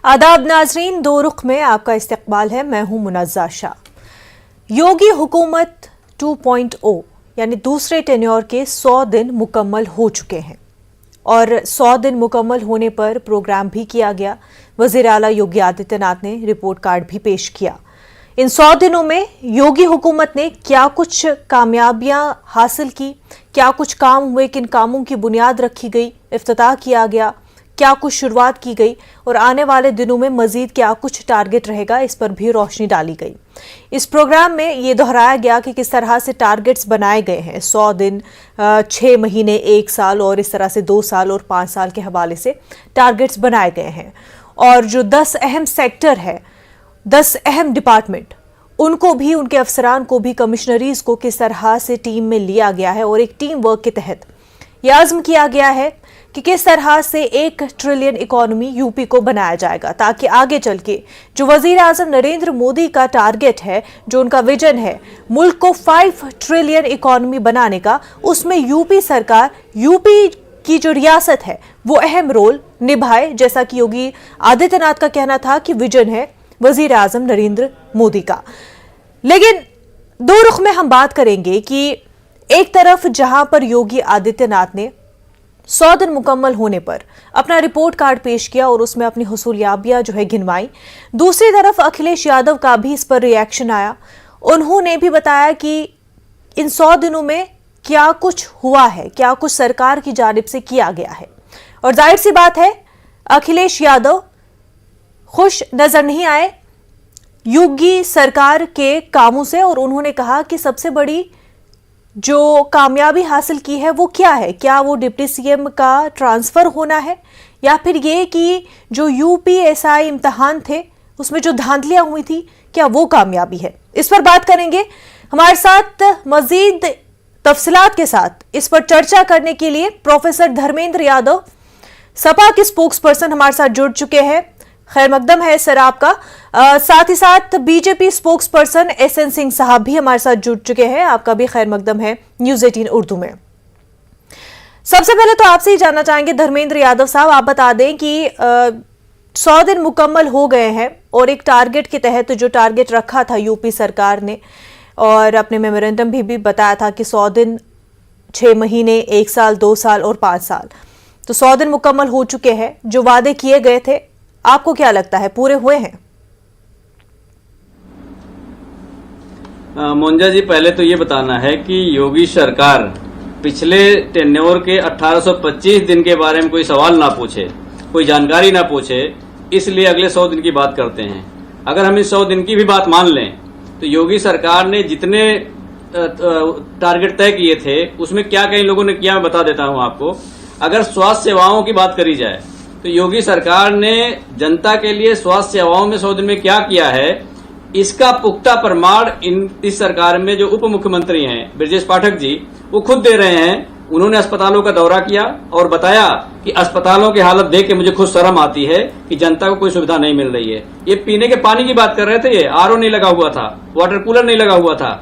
आदाब नाजरीन, दो रुख में आपका इस्तकबाल है। मैं हूं मुनज़्ज़ा शाह। योगी हुकूमत 2.0 यानी दूसरे टेन्योर के 100 दिन मुकम्मल हो चुके हैं और 100 दिन मुकम्मल होने पर प्रोग्राम भी किया गया। वज़ीर आला योगी आदित्यनाथ ने रिपोर्ट कार्ड भी पेश किया। इन 100 दिनों में योगी हुकूमत ने क्या कुछ कामयाबियां हासिल की, क्या कुछ काम हुए, किन कामों की बुनियाद रखी गई, इफ्तिताह किया गया, क्या कुछ शुरुआत की गई और आने वाले दिनों में मजीद क्या कुछ टारगेट रहेगा, इस पर भी रोशनी डाली गई। इस प्रोग्राम में ये दोहराया गया कि किस तरह से टारगेट्स बनाए गए हैं। 100 दिन, 6 महीने, 1 साल और इस तरह से 2 साल और 5 साल के हवाले से टारगेट्स बनाए गए हैं। और जो 10 अहम सेक्टर है, 10 अहम डिपार्टमेंट, उनको भी, उनके अफसरान को भी, कमिश्नरीज को किस तरह से टीम में लिया गया है और एक टीम वर्क के तहत यह आज़म किया गया है कि किस तरह से 1 ट्रिलियन इकोनॉमी यूपी को बनाया जाएगा, ताकि आगे चल के जो वजीर आजम नरेंद्र मोदी का टारगेट है, जो उनका विजन है मुल्क को 5 ट्रिलियन इकोनॉमी बनाने का, उसमें यूपी सरकार, यूपी की जो रियासत है वो अहम रोल निभाए। जैसा कि योगी आदित्यनाथ का कहना था कि विजन है वजीर आजम नरेंद्र मोदी का। लेकिन दो रुख में हम बात करेंगे कि एक तरफ जहां पर योगी आदित्यनाथ ने 100 दिन मुकम्मल होने पर अपना रिपोर्ट कार्ड पेश किया और उसमें अपनी हुसूलियाबियां जो है गिनवाई, दूसरी तरफ अखिलेश यादव का भी इस पर रिएक्शन आया। उन्होंने भी बताया कि इन 100 दिनों में क्या कुछ हुआ है, क्या कुछ सरकार की जानिब से किया गया है। और जाहिर सी बात है, अखिलेश यादव खुश नजर नहीं आए योगी सरकार के कामों से और उन्होंने कहा कि सबसे बड़ी जो कामयाबी हासिल की है वो क्या है। क्या वो डिप्टी सीएम का ट्रांसफर होना है या फिर ये कि जो यूपीएसआई इम्तिहान थे उसमें जो धांधलियां हुई थी, क्या वो कामयाबी है। इस पर बात करेंगे। हमारे साथ मजीद तफसीलात के साथ इस पर चर्चा करने के लिए प्रोफेसर धर्मेंद्र यादव, सपा के स्पोक्स पर्सन, हमारे साथ जुड़ चुके हैं। खैर मकदम है सर आपका। साथ ही साथ BJP spokesperson SN Singh साहब भी हमारे साथ जुड़ चुके हैं, आपका भी खैर मकदम है न्यूज़ 18 उर्दू में। सबसे पहले तो आपसे ही जानना चाहेंगे धर्मेंद्र यादव साहब, आप बता दें कि 100 दिन मुकम्मल हो गए हैं और एक टारगेट के तहत जो टारगेट रखा था यूपी सरकार ने और अपने मेमोरेंडम भी बताया था कि 100 दिन, 6 महीने, 1 साल, 2 साल और 5 साल, तो 100 दिन मुकम्मल हो चुके हैं। जो वादे किए गए थे, आपको क्या लगता है पूरे हुए हैं? मुंजा जी, पहले तो ये बताना है कि योगी सरकार पिछले टेन्योर के 1825 दिन के बारे में कोई सवाल ना पूछे, कोई जानकारी ना पूछे, इसलिए अगले 100 दिन की बात करते हैं। अगर हम इस 100 दिन की भी बात मान लें तो योगी सरकार ने जितने टारगेट तय किए थे उसमें क्या कई लोगों ने किया, मैं बता देता हूं आपको। अगर स्वास्थ्य सेवाओं की बात करी जाए तो योगी सरकार ने जनता के लिए स्वास्थ्य सेवाओं में 100 दिन में क्या किया है, इसका पुख्ता प्रमाण इस सरकार में जो उप मुख्यमंत्री हैं ब्रजेश पाठक जी, वो खुद दे रहे हैं। उन्होंने अस्पतालों का दौरा किया और बताया कि अस्पतालों की हालत देख के मुझे खुद शर्म आती है कि जनता को कोई सुविधा नहीं मिल रही है। ये पीने के पानी की बात कर रहे थे, ये आरओ नहीं लगा हुआ था, वाटर कूलर नहीं लगा हुआ था।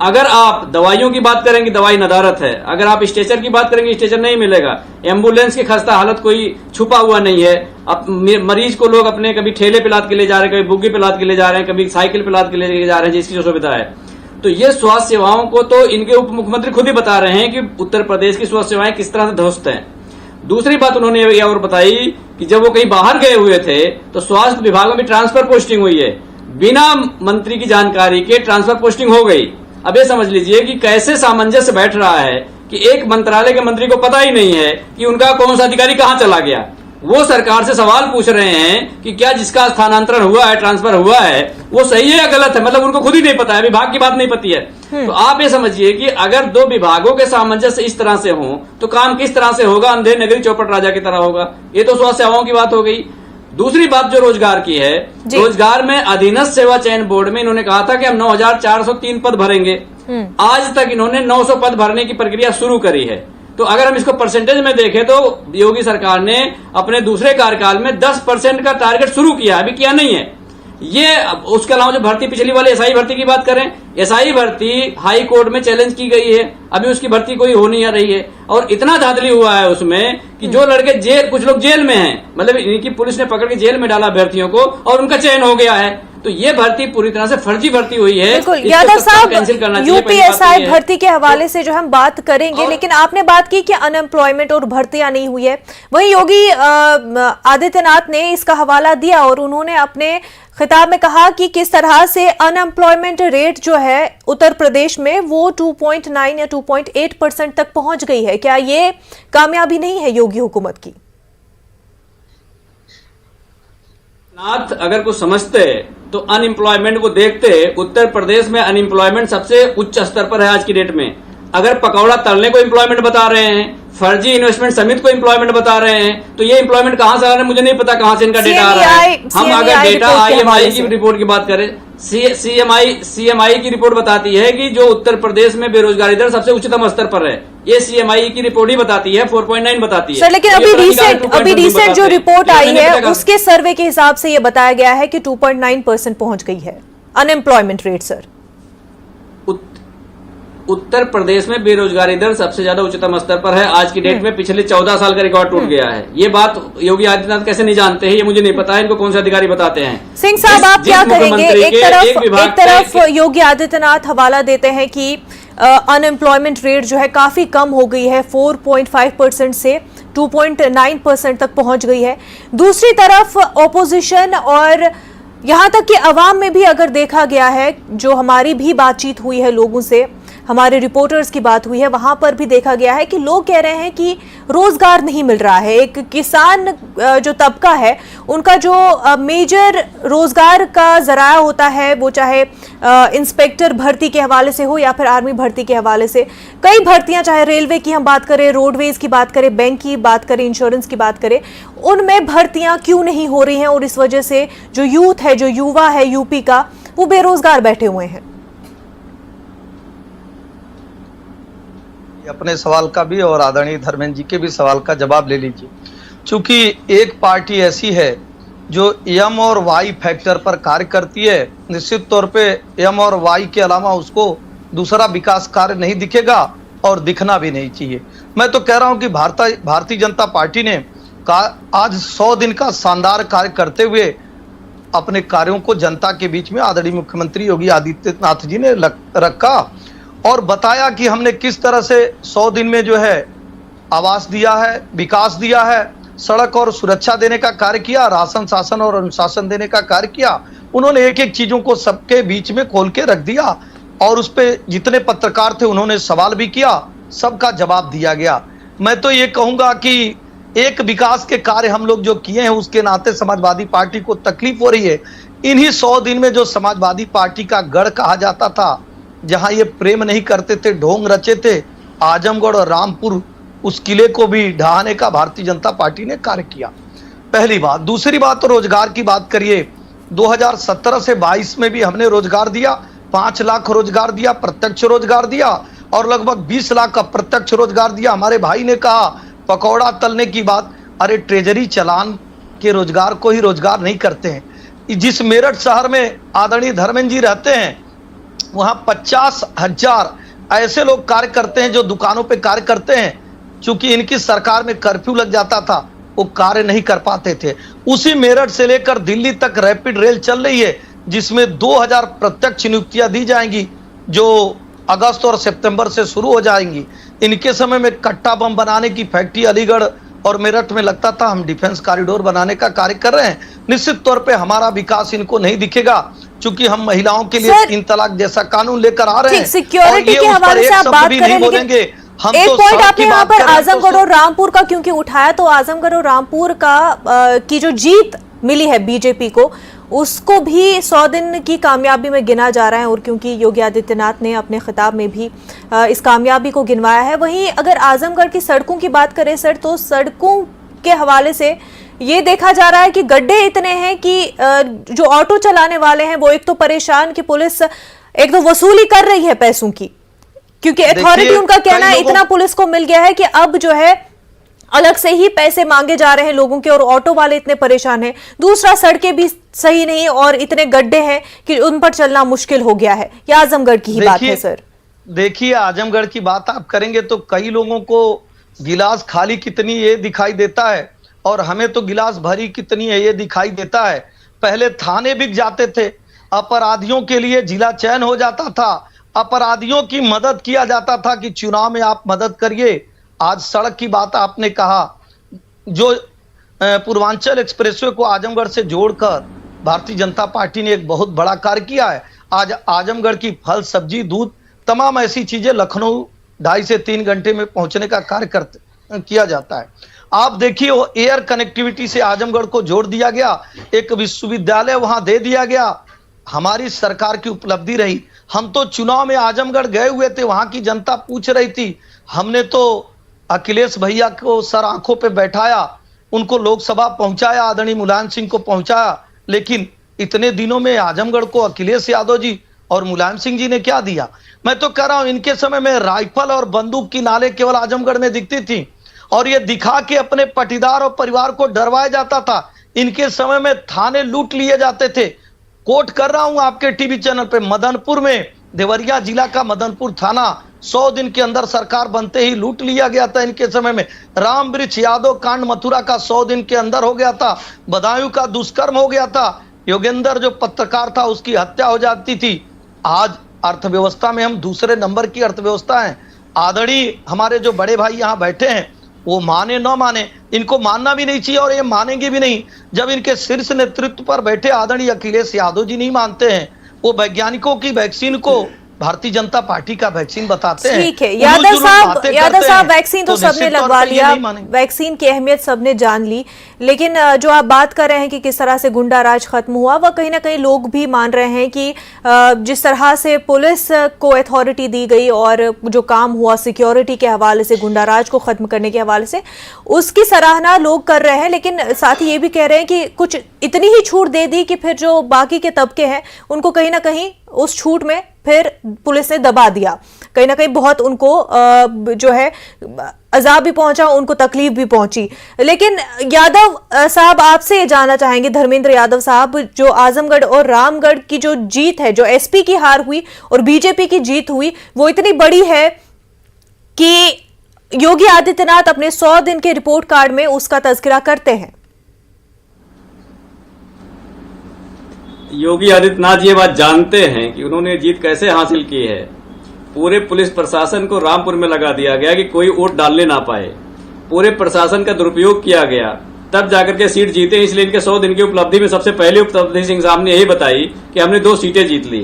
अगर आप दवाइयों की बात करेंगे, दवाई नदारत है। अगर आप स्ट्रेचर की बात करेंगे, स्ट्रेचर नहीं मिलेगा। एम्बुलेंस की खस्ता हालत कोई छुपा हुआ नहीं है। अब मरीज को लोग अपने कभी ठेले पे लाद के ले जा रहे हैं, कभी बुग्गी पे लाद के ले जा रहे हैं, कभी साइकिल पे लाद के ले जा रहे हैं, जिसकी जो सुविधा है। तो ये स्वास्थ्य सेवाओं को तो इनके उप मुख्यमंत्री खुद ही बता रहे हैं कि उत्तर प्रदेश की स्वास्थ्य सेवाएं किस तरह से ध्वस्त हैं। दूसरी बात उन्होंने ये और बताई कि जब वो कहीं बाहर गए हुए थे तो स्वास्थ्य विभागों में ट्रांसफर पोस्टिंग हुई है, बिना मंत्री की जानकारी के ट्रांसफर पोस्टिंग हो गई। अब ये समझ लीजिए कि कैसे सामंजस्य बैठ रहा है कि एक मंत्रालय के मंत्री को पता ही नहीं है कि उनका कौन सा अधिकारी कहां चला गया। वो सरकार से सवाल पूछ रहे हैं कि क्या जिसका स्थानांतरण हुआ है, ट्रांसफर हुआ है, वो सही है या गलत है। मतलब उनको खुद ही नहीं पता है, विभाग की बात नहीं पती है। तो आप ये समझिए कि अगर 2 विभागों के सामंजस्य इस तरह से हो तो काम किस तरह से होगा, अंधे नगरी चौपट राजा की तरह होगा। ये तो स्वास्थ्य सेवाओं की बात हो गई। दूसरी बात जो रोजगार की है, रोजगार में अधीनस्थ सेवा चयन बोर्ड में इन्होंने कहा था कि हम 9,403 पद भरेंगे। आज तक इन्होंने 900 पद भरने की प्रक्रिया शुरू करी है। तो अगर हम इसको परसेंटेज में देखें तो योगी सरकार ने अपने दूसरे कार्यकाल में 10% का टारगेट शुरू किया, अभी किया नहीं है। ये उसके अलावा जो भर्ती पिछली वाली एसआई भर्ती की बात करें, एसआई भर्ती हाई कोर्ट में चैलेंज की गई है, अभी उसकी भर्ती कोई हो नहीं आ रही है। और इतना धांधली हुआ है उसमें कि जो लड़के जेल, कुछ लोग जेल में हैं, मतलब इनकी पुलिस ने पकड़ के जेल में डाला अभ्यर्थियों को और उनका चयन हो गया है। तो ये भर्ती पूरी तरह से फर्जी भर्ती हुई है। बिल्कुल यादव साहब, यूपीएसआई भर्ती के हवाले से जो हम बात करेंगे, लेकिन आपने बात की कि अनएम्प्लॉयमेंट और भर्तियां नहीं हुई है। वहीं योगी आदित्यनाथ ने इसका हवाला दिया और उन्होंने अपने खिताब में कहा कि किस तरह से अनएम्प्लॉयमेंट रेट जो है उत्तर प्रदेश में वो 2.9 या 2.8% तक पहुंच गई है। क्या ये कामयाबी नहीं है योगी हुकूमत की? नाथ अगर कुछ समझते तो अनएम्प्लॉयमेंट को देखते, उत्तर प्रदेश में अनएम्प्लॉयमेंट सबसे उच्च स्तर पर है आज की डेट में। अगर पकौड़ा तलने को एम्प्लॉयमेंट बता रहे हैं, फर्जी इन्वेस्टमेंट समिति को एम्प्लॉयमेंट बता रहे हैं, तो ये एम्प्लॉयमेंट कहां से आ रहा है मुझे नहीं पता, कहां से इनका डेटा आ रहा है। हम अगर डेटा IMI की रिपोर्ट की बात करें, CMI की रिपोर्ट बताती है कि जो उत्तर प्रदेश में बेरोजगारी दर सबसे उच्चतम स्तर पर है। ये CMI की रिपोर्ट ही बताती है, 4.9 बताती है। सर लेकिन अभी रिसेंट जो रिपोर्ट आई है उसके सर्वे के हिसाब से ये बताया गया है कि 2.9% पहुंच गई है unemployment rate. Sir Uttar Pradesh में बेरोजगारी दर सबसे ज्यादा उच्चतम स्तर पर है आज की डेट में। पिछले 14 साल का रिकॉर्ड टूट गया है। ये बात योगी आदित्यनाथ कैसे नहीं जानते हैं ये मुझे नहीं पता है, इनको कौन से अधिकारी बताते हैं। सिंह साहब आप क्या करेंगे? एक तरफ योगी आदित्यनाथ हवाला देते हैं कि अनएम्प्लॉयमेंट रेट जो है काफी कम हो गई है, 4.5% से 2.9% तक पहुंच गई है। दूसरी तरफ ऑपोजिशन और यहां तक कि अवाम में भी अगर देखा गया है, जो हमारी भी बातचीत हुई है लोगों से, हमारे रिपोर्टर्स की बात हुई है, वहां पर भी देखा गया है कि लोग कह रहे हैं कि रोजगार नहीं मिल रहा है। एक किसान जो तबका है उनका जो मेजर रोजगार का जराया होता है, वो चाहे इंस्पेक्टर भर्ती के हवाले से हो या फिर आर्मी भर्ती के हवाले से, कई भर्तियां, चाहे रेलवे की हम बात करें, रोडवेज की बात करें, बैंक की बात करें, इंश्योरेंस की बात करें, उनमें भर्तियां क्यों नहीं हो रही हैं? और इस वजह से जो यूथ है, जो युवा है यूपी का, वो बेरोजगार बैठे हुए हैं। अपने सवाल का भी और आदरणीय धर्मेंद्र जी के भी सवाल का जवाब ले लीजिए। चूंकि एक पार्टी ऐसी है जो एम और वाई फैक्टर पर कार्य करती है, निश्चित तौर पे एम और वाई के अलावा उसको दूसरा विकास कार्य नहीं दिखेगा और दिखना भी नहीं चाहिए। मैं तो कह रहा हूं कि भारतीय जनता पार्टी ने आज 100 दिन का शानदार कार्य करते हुए अपने कार्यों को जनता के बीच में आदरणीय मुख्यमंत्री योगी आदित्यनाथ जी ने रखा और बताया कि हमने किस तरह से 100 दिन में जो है आवास दिया है, विकास दिया है, सड़क और सुरक्षा देने का कार्य किया, राशन शासन और अनुशासन देने का कार्य किया। उन्होंने एक एक चीजों को सबके बीच में खोल के रख दिया और उस पे जितने पत्रकार थे उन्होंने सवाल भी किया, सबका जवाब दिया गया। मैं तो ये कहूंगा कि एक विकास के कार्य हम लोग जो किए हैं उसके नाते समाजवादी पार्टी को तकलीफ हो रही है। इन्हीं 100 दिन में जो समाजवादी पार्टी का गढ़ कहा जाता था, जहां ये प्रेम नहीं करते थे, ढोंग रचे थे, आजमगढ़ और रामपुर, उस किले को भी ढहाने का भारतीय जनता पार्टी ने कार्य किया। पहली बात। दूसरी बात तो रोजगार की बात करिए। 2017 से 22 में भी हमने रोजगार दिया, 5 लाख रोजगार दिया, प्रत्यक्ष रोजगार दिया और लगभग 20 लाख अप्रत्यक्ष रोजगार दिया। हमारे भाई ने कहा पकौड़ा तलने की बात, अरे ट्रेजरी चलान के रोजगार को ही रोजगार नहीं करते हैं। जिस मेरठ शहर में आदरणीय धर्मेंद्र जी रहते हैं, वहां 50,000 ऐसे लोग कार्य करते हैं जो दुकानों पे कार्य करते हैं। चूंकि इनकी सरकार में कर्फ्यू लग जाता था, वो कार्य नहीं कर पाते थे। उसी मेरठ से लेकर दिल्ली तक रैपिड रेल चल रही है, जिसमें 2000 प्रत्यक्ष नियुक्तियां दी जाएंगी, जो अगस्त और सितंबर से शुरू हो जाएंगी। इनके समय में कट्टा बम बनाने की फैक्ट्री अलीगढ़ और मेरठ में लगता था। हम डिफेंस कॉरिडोर बनाने का कार्य कर रहे हैं। निश्चित तौर पे हमारा विकास इनको नहीं दिखेगा, चूंकि हम महिलाओं के लिए 3 तलाक जैसा कानून लेकर आ रहे हैं। सिक्योरिटी के हवाले से आप बात करें, लेकिन हम एक पॉइंट आपने यहाँ पर आजमगढ़ और रामपुर का क्योंकि उठाया, तो आजमगढ़ और रामपुर का की जो जीत मिली है बीजेपी को, उसको भी 100 दिन की कामयाबी में गिना जा रहा है। और क्योंकि योगी आदित्यनाथ ने अपने खिताब में भी इस कामयाबी को गिनवाया है। वहीं अगर आजमगढ़ की सड़कों की बात करें सर, तो सड़कों के हवाले से ये देखा जा रहा है कि गड्ढे इतने हैं कि जो ऑटो चलाने वाले हैं वो एक तो परेशान कि पुलिस एक तो वसूली कर रही है पैसों की, क्योंकि अथॉरिटी उनका कहना है इतना पुलिस को मिल गया है कि अब जो है अलग से ही पैसे मांगे जा रहे हैं लोगों के और ऑटो वाले इतने परेशान हैं। दूसरा, सड़कें भी सही नहीं और इतने गड्ढे हैं कि उन पर चलना मुश्किल हो गया है। ये आजमगढ़ की ही बात है सर। देखिए, आजमगढ़ की बात आप करेंगे तो कई लोगों को गिलास खाली कितनी ये दिखाई देता है और हमें तो गिलास भरी कितनी है ये दिखाई देता है। पहले थाने बिक जाते थे, अपराधियों के लिए जिला चयन हो जाता था, अपराधियों की मदद किया जाता था कि चुनाव में आप मदद करिए। आज सड़क की बात आपने कहा, जो पूर्वांचल एक्सप्रेसवे को आजमगढ़ से जोड़कर भारतीय जनता पार्टी ने एक बहुत बड़ा कार्य किया है। आज आजमगढ़ की फल, सब्जी, दूध, तमाम ऐसी चीजें लखनऊ 2.5 से 3 घंटे में पहुंचने का कार्य किया जाता है। आप देखिए, वो एयर कनेक्टिविटी से आजमगढ़ को जोड़ दिया गया, एक विश्वविद्यालय वहां दे दिया गया। हमारी सरकार की उपलब्धि रही। हम तो चुनाव में आजमगढ़ गए हुए थे, वहां की जनता पूछ रही थी, हमने तो अखिलेश भैया को सर आंखों पे बैठाया, उनको लोकसभा पहुंचाया, आदरणीय मुलायम सिंह को पहुंचाया, लेकिन इतने दिनों में आजमगढ़ को अखिलेश यादव जी और मुलायम सिंह जी ने क्या दिया? मैं तो कह रहा हूं, इनके समय में राइफल और बंदूक की नाले केवल आजमगढ़ में दिखती थी और ये दिखा के अपने पटीदार और परिवार को डरवाया जाता था। इनके समय में थाने लूट लिए जाते थे। कोट कर रहा हूं आपके टीवी चैनल पे, मदनपुर में, देवरिया जिला का मदनपुर थाना 100 दिन के अंदर सरकार बनते ही लूट लिया गया था इनके समय में। राम वृक्ष यादव कांड मथुरा का 100 दिन के अंदर हो गया था। बदायूं का दुष्कर्म हो गया था। योगेंद्र जो पत्रकार था उसकी हत्या हो जाती थी। आज अर्थव्यवस्था में हम दूसरे नंबर की अर्थव्यवस्था है। आदरणीय हमारे जो बड़े भाई यहाँ बैठे हैं, वो माने न माने, इनको मानना भी नहीं चाहिए और ये मानेंगे भी नहीं। जब इनके शीर्ष नेतृत्व पर बैठे आदरणीय अखिलेश यादव जी नहीं मानते हैं, वो वैज्ञानिकों की वैक्सीन को भारतीय जनता पार्टी का वैक्सीन बताते हैं। ठीक है, यादव साहब वैक्सीन तो सबने लगवा लिया, वैक्सीन की अहमियत सबने जान ली, लेकिन जो आप बात कर रहे हैं कि किस तरह से गुंडा राज खत्म हुआ, वह कहीं ना कहीं लोग भी मान रहे हैं कि जिस तरह से पुलिस को अथॉरिटी दी गई और जो काम हुआ सिक्योरिटी के हवाले से, गुंडा राज को खत्म करने के हवाले से, उसकी सराहना लोग कर रहे हैं। लेकिन साथ ही ये भी कह रहे हैं कि कुछ इतनी ही छूट दे दी कि फिर जो बाकी के तबके हैं उनको कहीं ना कहीं उस छूट में फिर पुलिस ने दबा दिया। कहीं ना कहीं बहुत उनको जो है अजाब भी पहुंचा, उनको तकलीफ भी पहुंची। लेकिन यादव साहब, आपसे ये जानना चाहेंगे, धर्मेंद्र यादव साहब, जो आजमगढ़ और रामगढ़ की जो जीत है, जो एसपी की हार हुई और बीजेपी की जीत हुई, वो इतनी बड़ी है कि योगी आदित्यनाथ अपने 100 दिन के रिपोर्ट कार्ड में उसका तज़किरा करते हैं। योगी आदित्यनाथ ये बात जानते हैं कि उन्होंने जीत कैसे हासिल की है। पूरे पुलिस प्रशासन को रामपुर में लगा दिया गया कि कोई वोट डालने ना पाए। पूरे प्रशासन का दुरुपयोग किया गया, तब जाकर के सीट जीते। इसलिए इनके 100 दिन की उपलब्धि में सबसे पहली उपलब्धि सिंह साहब ने यही बताई कि हमने 2 सीटें जीत ली।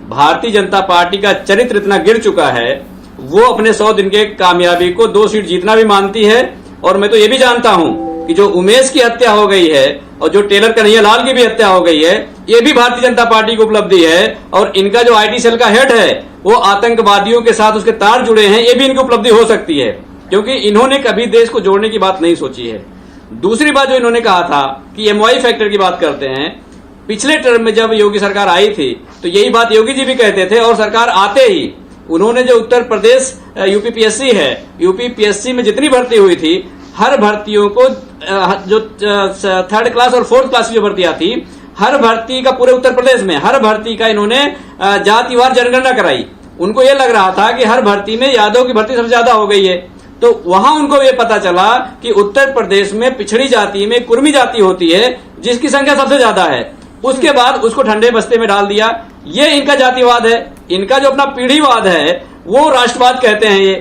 भारतीय जनता पार्टी का चरित्र इतना गिर चुका है, वो अपने 100 दिन के कामयाबी को 2 सीट जीतना भी मानती है। और मैं तो ये भी जानता हूं कि जो उमेश की हत्या हो गई है और जो टेलर कन्हैया लाल की भी हत्या हो गई है, ये भी भारतीय जनता पार्टी की उपलब्धि है। और इनका जो आईटी सेल का हेड है, वो आतंकवादियों के साथ उसके तार जुड़े हैं, ये भी इनकी उपलब्धि हो सकती है, क्योंकि इन्होंने कभी देश को जोड़ने की बात नहीं सोची है। दूसरी बात जो इन्होंने कहा था कि एमवाई फैक्टर की बात करते हैं, पिछले टर्म में जब योगी सरकार आई थी तो यही बात योगी जी भी कहते थे, और सरकार आते ही उन्होंने जो उत्तर प्रदेश यूपीपीएससी है, यूपीपीएससी में जितनी भर्ती हुई थी, हर भर्तियों को जो 3rd क्लास और 4th क्लास की जो भर्तियां थी, हर भर्ती का पूरे उत्तर प्रदेश में हर भर्ती का इन्होंने जातिवार जनगणना कराई। उनको ये लग रहा था कि हर भर्ती में यादव की भर्ती सबसे ज्यादा हो गई है, तो वहां उनको ये पता चला कि उत्तर प्रदेश में पिछड़ी जाति में कुर्मी जाति होती है जिसकी संख्या सबसे ज्यादा है। उसके बाद उसको ठंडे बस्ते में डाल दिया। ये इनका जातिवाद है। इनका जो अपना पीढ़ीवाद है वो राष्ट्रवाद कहते हैं ये।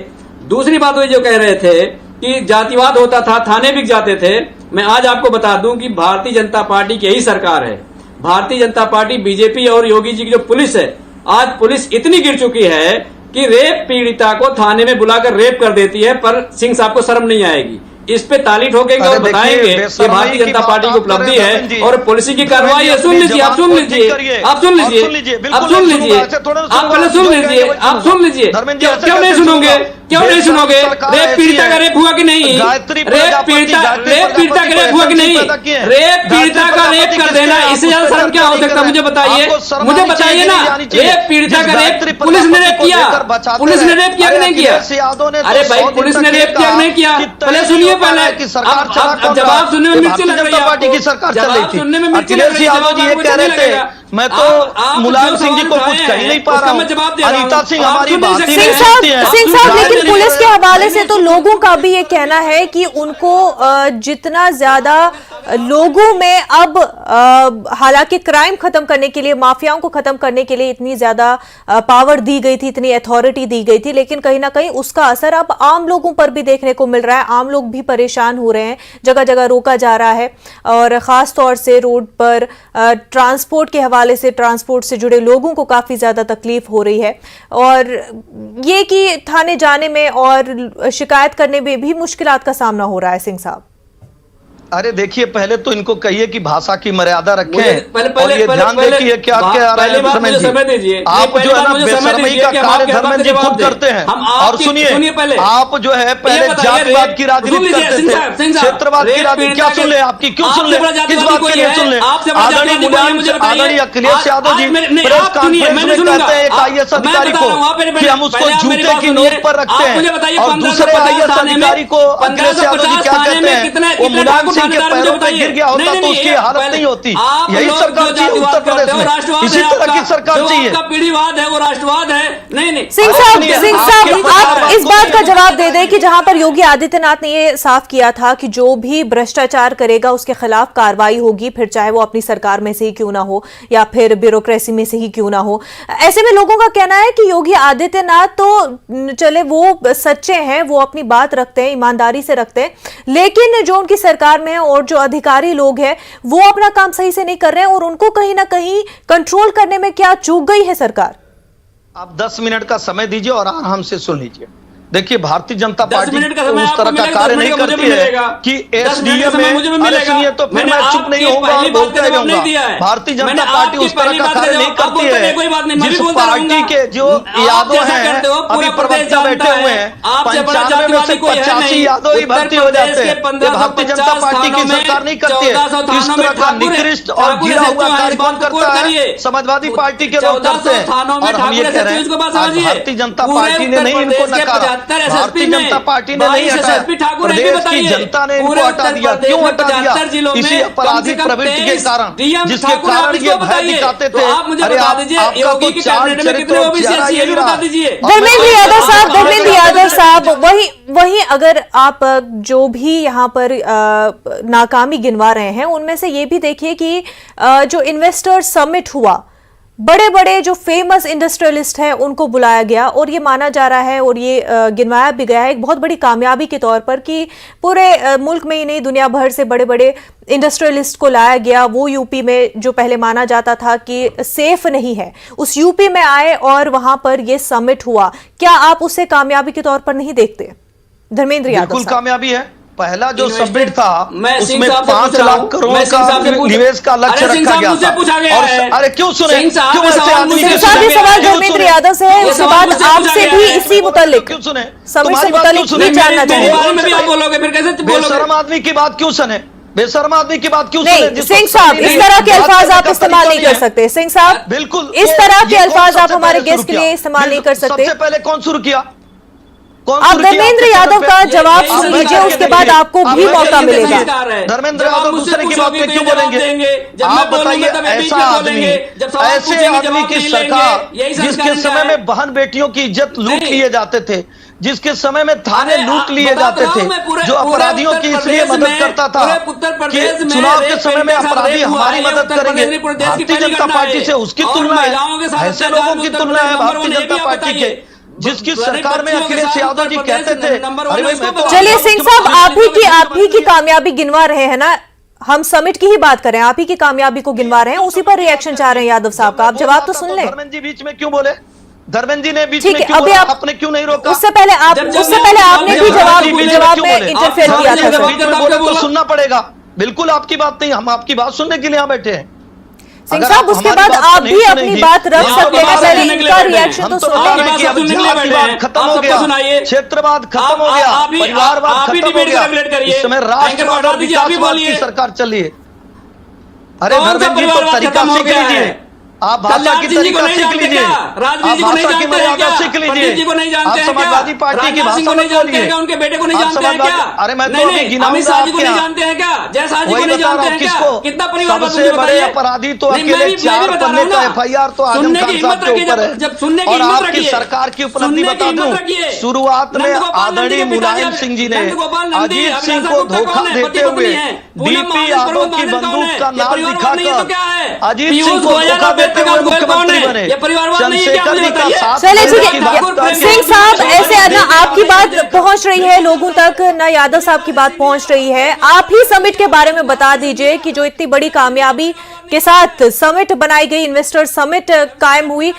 दूसरी बात वो जो कह रहे थे कि जातिवाद होता था, थाने बिक जाते थे, मैं आज आपको बता दूं कि भारतीय जनता पार्टी की यही सरकार है। भारतीय जनता पार्टी, बीजेपी और योगी जी की जो पुलिस है, आज पुलिस इतनी गिर चुकी है कि रेप पीड़िता को थाने में बुलाकर रेप कर देती है, पर सिंह साहब को शर्म नहीं आएगी। इस पे ताली ठोकेंगे और बताएंगे कि भारतीय जनता पार्टी की उपलब्धि है और पुलिस की कार्रवाई है। सुन लीजिए, आप सुन लीजिए, आप सुन लीजिए, आप सुन लीजिए, आप पहले सुन लीजिए, आप सुन लीजिए। क्यों नहीं सुनोगे? क्यों नहीं सुनोगे? रेप पीड़िता का रेप हुआ कि नहीं? रेप पीड़िता के रेप हुआ कि नहीं? रेप पीड़िता का रेप कर देना, इससे ज्यादा शर्म क्या हो सकता है? मुझे बताइए ना। रेप पीड़िता का रेप पुलिस ने रेप किया, पुलिस ने रेप किया कि नहीं किया? अरे भाई पुलिस ने रेप किया नहीं किया? पहले सुनिए, पहले अब जवाब सुनने में मिर्ची लग रही है पार्टी की सरकार चल रही थी। सुनने में मिर्ची लग अखिलेश रही है, यादव जी ये कह रहे थे मैं तो मुलायम सिंह जी को कुछ कह ही नहीं पा रहा हूँ, अनीता सिंह हमारी बात ही नहीं सुनती है। सिंह साहब, लेकिन पुलिस के हवाले से तो लोगों का भी ये कहना है कि उनको जितना ज्यादा लोगों में अब हालांकि क्राइम खत्म करने के लिए, माफियाओं को खत्म करने के लिए इतनी ज्यादा पावर दी गई थी, इतनी अथॉरिटी दी गई थी, लेकिन कहीं ना कहीं उसका असर अब आम लोगों पर भी देखने को मिल रहा है। आम लोग भी परेशान हो रहे हैं, जगह जगह रोका जा रहा है और खास तौर से रोड पर ट्रांसपोर्ट के हवाले से, ट्रांसपोर्ट से जुड़े लोगों को काफी ज्यादा तकलीफ हो रही है और ये कि थाने जाने में और शिकायत करने में भी मुश्किलात का सामना हो रहा है। सिंह साहब, अरे देखिए, पहले तो इनको कहिए कि भाषा की मर्यादा रखें पहले और ये ध्यान दें कि ये क्या क्या रहे हैं धर्मेंद्र जी। आप जो है ना बेशर्मी का कार्य धर्मेंद्र जी खुद करते हैं। और सुनिए, आप जो है पहले जातिवाद की राजनीति करते थे, क्षेत्रवाद की राजनीति। क्या सुन ले आपकी, क्यों सुन ले, किस बात के लिए सुन ले? आदरणीय मुलायम, आदरणीय अखिलेश यादव जी प्रेस कॉन्फ्रेंस में कहते हैं एक IAS अधिकारी को कि हम उसको जूते की नोक पर रखते हैं, और दूसरे IAS अधिकारी को अखिलेश यादव जी क्या कहते हैं, वो मुलायम के पैरों पे गिर गया होता तो उसकी हालत नहीं होती। यही सरकार चाहिए उत्तर प्रदेश में, इसी तरह की सरकार चाहिए। पीढ़ीवाद है वो राष्ट्रवाद है? नहीं। सिंह साहब, आप इस बात का जवाब दे दें कि जहां पर योगी आदित्यनाथ ने ये साफ किया था कि जो भी भ्रष्टाचार करेगा उसके खिलाफ कार्रवाई होगी, फिर चाहे वो अपनी सरकार में से ही क्यों ना हो या फिर ब्यूरोक्रेसी में से ही क्यों ना हो। ऐसे में लोगों का कहना है कि योगी आदित्यनाथ तो चले वो सच्चे हैं, वो अपनी बात रखते हैं, ईमानदारी से रखते हैं, लेकिन जो उनकी सरकार में और जो अधिकारी लोग हैं वो अपना काम सही से नहीं कर रहे हैं और उनको कहीं ना कहीं कंट्रोल करने में क्या चूक गई है सरकार? आप 10 मिनट का समय दीजिए और आराम से सुन लीजिए। देखिए, भारतीय जनता पार्टी उस तरह का कार्य नहीं करती है कि SDA में, अरे सुनिए तो फिर मैं चुप नहीं होऊंगा और बोलता रहूंगा। भारतीय जनता पार्टी उस तरह का कार्य नहीं करती है। जिस पार्टी के जो यादव हैं अभी प्रवक्ता बैठे हुए हैं, 95 में से 85 यादव ही भर्ती हो जाते हैं। भारतीय जनता पार्टी की सरकार नहीं करती है। इस तरह का निकृष्ट और गिरा हुआ कार्य कौन करता है? समाजवादी पार्टी के लोग करते हैं। और हम ये कह रहे हैं भारतीय जनता पार्टी ने नहीं इनको नकारा, भारतीय जनता पार्टी ने नहीं हटाया, प्रदेश की जनता ने इनको हटा दिया। क्यों हटा दिया? इसी आपराधिक प्रवृत्ति के कारण, जिसके कारण ये भय दिखाते थे। अरे आपका तो चार चरित्र यही रहा। धर्मेंद्र यादव साहब, वही अगर आप जो भी यहाँ पर नाकामी गिनवा रहे हैं उनमें से ये भी देखिए कि जो इन्वेस्टर समिट हुआ, बड़े बड़े जो फेमस इंडस्ट्रियलिस्ट हैं उनको बुलाया गया और ये माना जा रहा है और ये गिनवाया भी गया है एक बहुत बड़ी कामयाबी के तौर पर कि पूरे मुल्क में ही नहीं दुनिया भर से बड़े बड़े इंडस्ट्रियलिस्ट को लाया गया। वो यूपी में जो पहले माना जाता था कि सेफ नहीं है, उस यूपी में आए और वहां पर ये समिट हुआ। क्या आप उसे कामयाबी के तौर पर नहीं देखते धर्मेंद्र यादव? बिल्कुल कामयाबी है। पहला जो समिट था उसमें 5 लाख करोड़ का निवेश का लक्ष्य रखा गया था। और अरे क्यों सुने, क्यों ऐसे आदमी ये सवाल धर्मेंद्र यादव से है, उसके बाद आपसे भी इसी मुतालिक क्यों सुने, समिट से मुतालिक ये जानना चाहिए। बेशर्म आदमी की बात क्यों सुने, बेशर्म आदमी की बात क्यों सुने? सिंह साहब, इस तरह के अल्फाज आप इस्तेमाल नहीं कर सकते। सिंह साहब, बिल्कुल इस तरह के अल्फाज आप हमारे गेस्ट के लिए इस्तेमाल नहीं कर सकते। सबसे पहले कौन शुरू किया? आप धर्मेंद्र यादव का जवाब सुन लीजिए, उसके बाद आपको भी मौका मिलेगा। धर्मेंद्र यादव दूसरे की बात पे क्यों बोलेंगे? आप बताइए, ऐसा आदमी, ऐसे आदमी की सरकार जिसके समय में बहन बेटियों की इज्जत लूट लिए जाते थे, जिसके समय में थाने लूट लिए जाते थे, जो अपराधियों की इसलिए मदद करता था कि चुनाव के समय में अपराधी हमारी मदद करेंगे। भारतीय जनता पार्टी से उसकी तुलना है, ऐसे लोगों की तुलना है भारतीय जनता पार्टी के, जिसकी सरकार में अखिलेश यादव जी कहते थे। चलिए सिंह साहब, आप ही की कामयाबी गिनवा रहे हैं ना, हम समिट की ही बात करें, आप ही की कामयाबी को गिनवा रहे हैं, उसी पर रिएक्शन चाह रहे हैं यादव साहब का। आप जवाब तो सुन लें। धर्मेंद्र जी बीच में क्यों बोले? धर्मेंद्र जी ने बीच में क्यों बोला? आपने क्यों नहीं रोका? उससे पहले आपने भी जवाब में इंटरफेयर किया था। बोले तो सुनना पड़ेगा। बिल्कुल आपकी बात नहीं, हम आपकी बात सुनने के लिए यहाँ बैठे हैं। सिंह साहब, उसके बाद आप भी अपनी बात रख सकते हैं, पहले इनका रिएक्शन तो सुन लें। खत्म हो गया, क्षेत्रवाद खत्म हो गया, परिवारवाद खत्म हो गया, इस समय राष्ट्रवाद और विकासवाद की सरकार चली है। अरे धर्मेंद्र जी, तो तरीका सीख लीजिए, आप भाषा की तरीका सीख लीजिए, आप भाषा की मर्यादा सीख लीजिए, आप समाजवादी पार्टी की भाषा में बोलिए, उनके बेटे को नहीं जानते हैं क्या? अरे मैं तो अभी गिनाऊंगा को नहीं जानते हैं क्या? जयशाह जी को नहीं जानते हैं क्या? कितना परिवार सबसे बड़े अपराधी तो अकेले 4 पन्ने का FIR तो आजम खान साहब के ऊपर है। और आपकी सरकार की उपलब्धि बता दूं, शुरुआत में आदरणीय मुलायम सिंह जी ने अजीत सिंह को धोखा देते हुए DP यादव की बंदूक का नाम दिखाकर अजीत सिंह को धोखा देते हुए मुख्यमंत्री बने। चंद्रशेखर जी का साथ। चलिए ठीक है सिंह साहब, ऐसे ना आपकी बात पहुंच रही है लोगों तक, ना यादव साहब की बात पहुंच रही है। आप ही समिट के बारे में बता दीजिए कि जो इतनी बड़ी कामयाबी के साथ समिट बनाई गई, इन्वेस्टर समिट कायम हुई,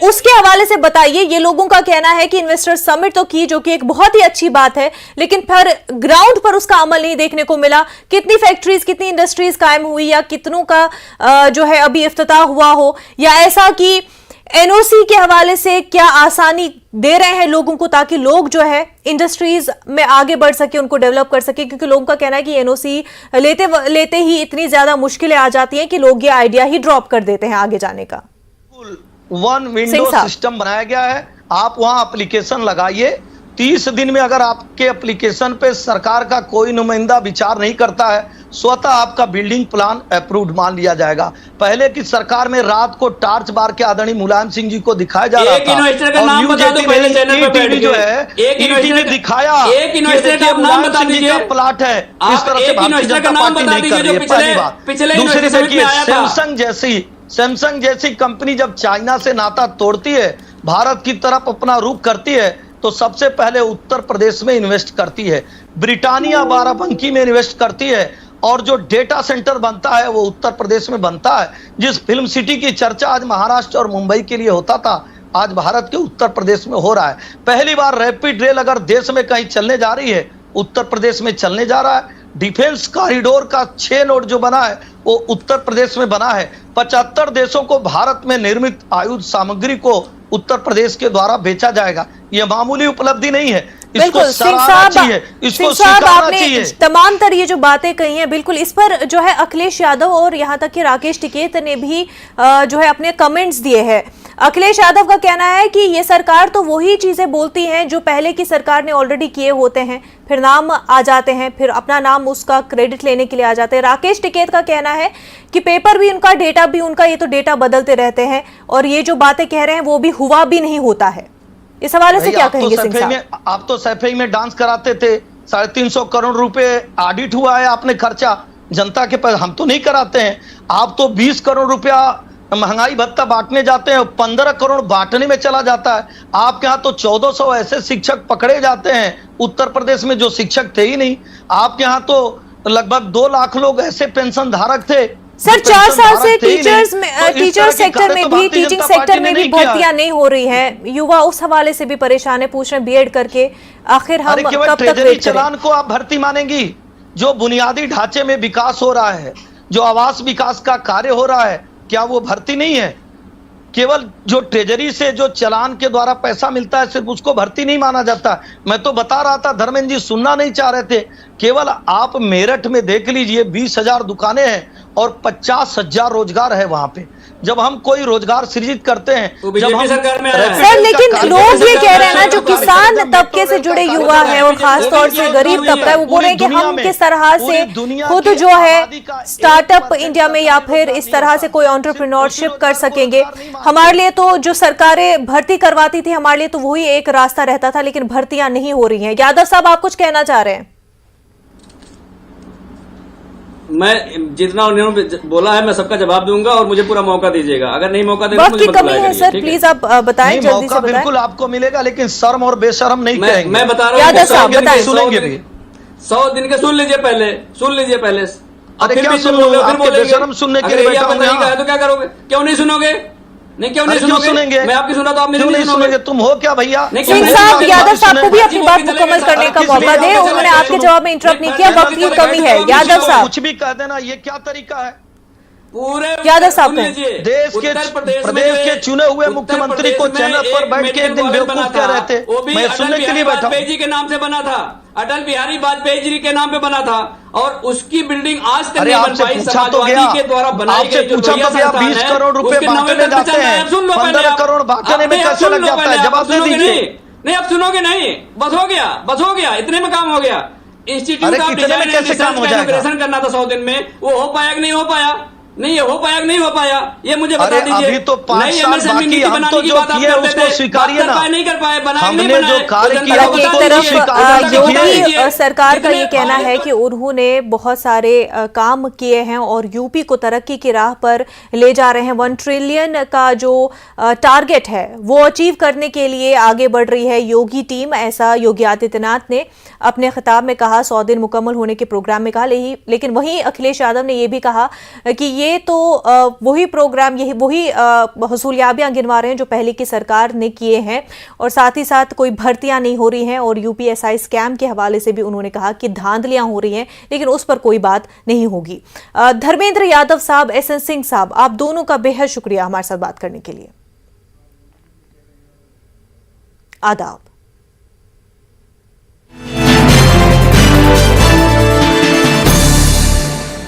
उसके हवाले से बताइए। ये लोगों का कहना है कि इन्वेस्टर समिट तो की, जो कि एक बहुत ही अच्छी बात है, लेकिन फिर ग्राउंड पर उसका अमल नहीं देखने को मिला। कितनी फैक्ट्रीज, कितनी इंडस्ट्रीज कायम हुई, या कितनों का जो है अभी इफ्तिताह हुआ हो, या ऐसा कि NOC के हवाले से क्या आसानी दे रहे हैं लोगों को, ताकि लोग जो है इंडस्ट्रीज में आगे बढ़ सके, उनको डेवलप कर सके, क्योंकि लोगों का कहना है कि NOC लेते ही इतनी ज्यादा मुश्किलें आ जाती हैं कि लोग ये आइडिया ही ड्रॉप कर देते हैं आगे जाने का। वन विंडो सिस्टम बनाया गया है, आप वहां एप्लीकेशन लगाइए, 30 दिन में अगर आपके एप्लीकेशन पे सरकार का कोई नुमाइंदा विचार नहीं करता है, स्वतः आपका बिल्डिंग प्लान अप्रूव्ड मान लिया जाएगा। पहले की सरकार में रात को टार्च बार के आदरणीय मुलायम सिंह जी को दिखाया जा रहा था, और न्यूज 18 जो है ET ने दिखाया कि देखिए मुलायम सिंह जी का प्लाट है। इस तरह से भारतीय जनता पार्टी नहीं कर रही है, पहली बात। दूसरी देखिए, सैमसंग जैसी कंपनी जब चाइना से नाता तोड़ती है, भारत की तरफ अपना रुख करती है, तो सबसे पहले उत्तर प्रदेश में इन्वेस्ट करती है। ब्रिटानिया बाराबंकी में इन्वेस्ट करती है, और जो डेटा सेंटर बनता है वो उत्तर प्रदेश में बनता है। जिस फिल्म सिटी की चर्चा आज महाराष्ट्र और मुंबई के लिए होता था, आज भारत के उत्तर प्रदेश में हो रहा है। पहली बार रैपिड रेल अगर देश में कहीं चलने जा रही है, उत्तर प्रदेश में चलने जा रहा है। डिफेंस कॉरिडोर का 6 नोड जो बना है वो उत्तर प्रदेश में बना है। 75 देशों को भारत में निर्मित आयुध सामग्री को उत्तर प्रदेश के द्वारा बेचा जाएगा। यह मामूली उपलब्धि नहीं है, इसको सराहना चाहिए, इसको स्वीकारना चाहिए। तमाम तर ये जो बातें कही हैं, बिल्कुल इस पर जो है अखिलेश यादव और यहाँ तक कि राकेश टिकैत ने भी जो है अपने कमेंट्स दिए हैं। अखिलेश यादव का कहना है कि ये सरकार तो वही चीजें बोलती हैं जो पहले की सरकार ने ऑलरेडी किए होते हैं, फिर नाम आ जाते हैं, फिर अपना नाम उसका क्रेडिट लेने के लिए आ जाते हैं। राकेश टिकैत का कहना है कि पेपर भी उनका, डेटा भी उनका, ये तो डेटा बदलते रहते हैं, और ये जो बातें कह रहे हैं वो भी हुआ भी नहीं होता है। इस हवाले से क्या कहेंगे सिंह साहब? आप तो सफाई में डांस कराते थे, 350 करोड़ रुपए ऑडिट हुआ है, आपने खर्चा जनता के पास, हम तो नहीं कराते हैं। आप तो 20 करोड़ रुपया महंगाई भत्ता बांटने जाते हैं, 15 करोड़ बांटने में चला जाता है। आपके यहाँ तो 1400 ऐसे शिक्षक पकड़े जाते हैं उत्तर प्रदेश में जो शिक्षक थे ही नहीं। आपके यहाँ तो लगभग 2 लाख लोग ऐसे पेंशन धारक थे। सर 4 साल से टीचर सेक्टर में भी, टीचिंग सेक्टर में भी भर्तियां नहीं हो रही हैं। युवा उस हवाले से भी परेशान है, पूछ रहे बीएड करके आखिर हम कब तक वेट करें? चलान को आप भर्ती मानेंगी? जो बुनियादी ढांचे में विकास हो रहा है, जो आवास विकास का कार्य हो रहा है, क्या वो भर्ती नहीं है? केवल जो ट्रेजरी से जो चलान के द्वारा पैसा मिलता है सिर्फ उसको भर्ती नहीं माना जाता। मैं तो बता रहा था, धर्मेंद्र जी सुनना नहीं चाह रहे थे। केवल आप मेरठ में देख लीजिए, 20,000 दुकानें हैं और 50,000 रोजगार है वहां पे। जब हम कोई रोजगार सृजित करते हैं, जब हम सर, लेकिन लोग ये कह रहे हैं ना, जो किसान तबके से जुड़े युवा है और खासतौर से गरीब तबका है, वो बोल रहे हैं कि हम किस तरह से खुद जो है स्टार्टअप इंडिया में या फिर इस तरह से कोई एंटरप्रेन्योरशिप कर सकेंगे। हमारे लिए तो जो सरकारें भर्ती करवाती थी, हमारे लिए तो वही एक रास्ता रहता था, लेकिन भर्तियां नहीं हो रही हैं। यादव साहब, आप कुछ कहना चाह रहे हैं? मैं जितना उन्होंने बोला है मैं सबका जवाब दूंगा, और मुझे पूरा मौका दीजिएगा। अगर नहीं मौका देंगे वक्त की कमी है सर, प्लीज आप बताएं, जल्दी से बताएं। बिल्कुल आपको मिलेगा, लेकिन शर्म और बेशर्म नहीं कहेंगे। मैं बता रहा हूँ, यादव साहब बताएं। सुनेंगे भी 100 दिन के सुन लीजिए पहले, सुन लीजिए पहले। अरे क्या सुन लोगे? आपके बेशर्म सुनने के लिए बैठा हूं यहाँ। तो क्या करोगे? क्यों नहीं सुनोगे? नहीं, क्यों नहीं सुनोगे? मैं आपकी सुना तो आप मेरी नहीं सुनोगे। तुम हो क्या भैया? सिंह साहब, यादव साहब को भी अपनी बात मुकम्मल करने का मौका दें। उन्होंने आपके जवाब में इंटरप्ट नहीं किया, वक्त की कमी है। यादव साहब, कुछ भी कह देना, ये क्या तरीका है? पूरे यादव साहब सुन कहें। लीजिए, देश के उत्तर प्रदेश के चुने हुए उत्तर मुख्यमंत्री को प्रदेश में चैनल पर बैठ के एक दिन मेडिकल कॉलेज बेवकूफ बना कह था, रहे थे। वो भी मैं अटल सुनने के लिए बिहारी बैठा हूं। वाजपेयी जी के नाम से बना था, अटल बिहारी वाजपेयी जी के नाम पे बना था, और उसकी बिल्डिंग आज तक अरे नहीं बन आपसे पाई। पूछा तो समाजवादी गया, के द्वारा बनाई आपसे गई जो पूछा तो लोहिया गया, संस्थान 20 है, करोड़ रुपए उसके 90 बांटने तक जाते चल रहा है। हैं, अब सुन लो पहले 15 आप। करोड़ बांटने में अब कैसे सुन लग लो जाता पहले है? आप, जवाब अब दे सुनोगे दीजिए। नहीं, अब सुनोगे नहीं, बस हो गया, बस हो गया, इतने में काम हो गया। इंस्टीट्यूट अरे ऑफ कितने में डिजाइन कैसे काम हो जाएगा? इनॉग्रेशन करना था 100 दिन में, वो हो पाया कि नहीं हो पाया? नहीं हो पाया कि नहीं हो पाया, ये मुझे बता अरे दीजिए। अभी तो 5 नई साल MSME बाकी, नीति हम बनाने तो की जो बात आप किए करते उसको थे, स्वीकारिए बात कर ना। पाए, नहीं कर पाए, बनाए हमने नहीं बनाए, जो कार्य तो जनता किया को हालांकि एक बता तरफ दीजिए, स्वीकार जनता को बता योगी दीजिए। सरकार का ये कितने कहना है भारत कि उन्होंने बहुत सारे काम किए हैं और यूपी को तरक्की की राह पर ले जा रहे हैं। 1 ट्रिलियन का जो टारगेट है वो अचीव करने के लिए आगे बढ़ रही है योगी टीम, ऐसा योगी आदित्यनाथ ने अपने खिताब में कहा। 100 दिन मुकम्मल होने के प्रोग्राम में कहा। लेकिन वहीं अखिलेश यादव ने यह भी कहा कि ये तो वही प्रोग्राम, यही वही हसूलियाबियां गिनवा रहे हैं जो पहले की सरकार ने किए हैं, और साथ ही साथ कोई भर्तियां नहीं हो रही हैं। और यूपीएसआई स्कैम के हवाले से भी उन्होंने कहा कि धांधलियां हो रही हैं, लेकिन उस पर कोई बात नहीं होगी। धर्मेंद्र यादव साहब, एसएन सिंह साहब, आप दोनों का बेहद शुक्रिया हमारे साथ बात करने के लिए। आदाब।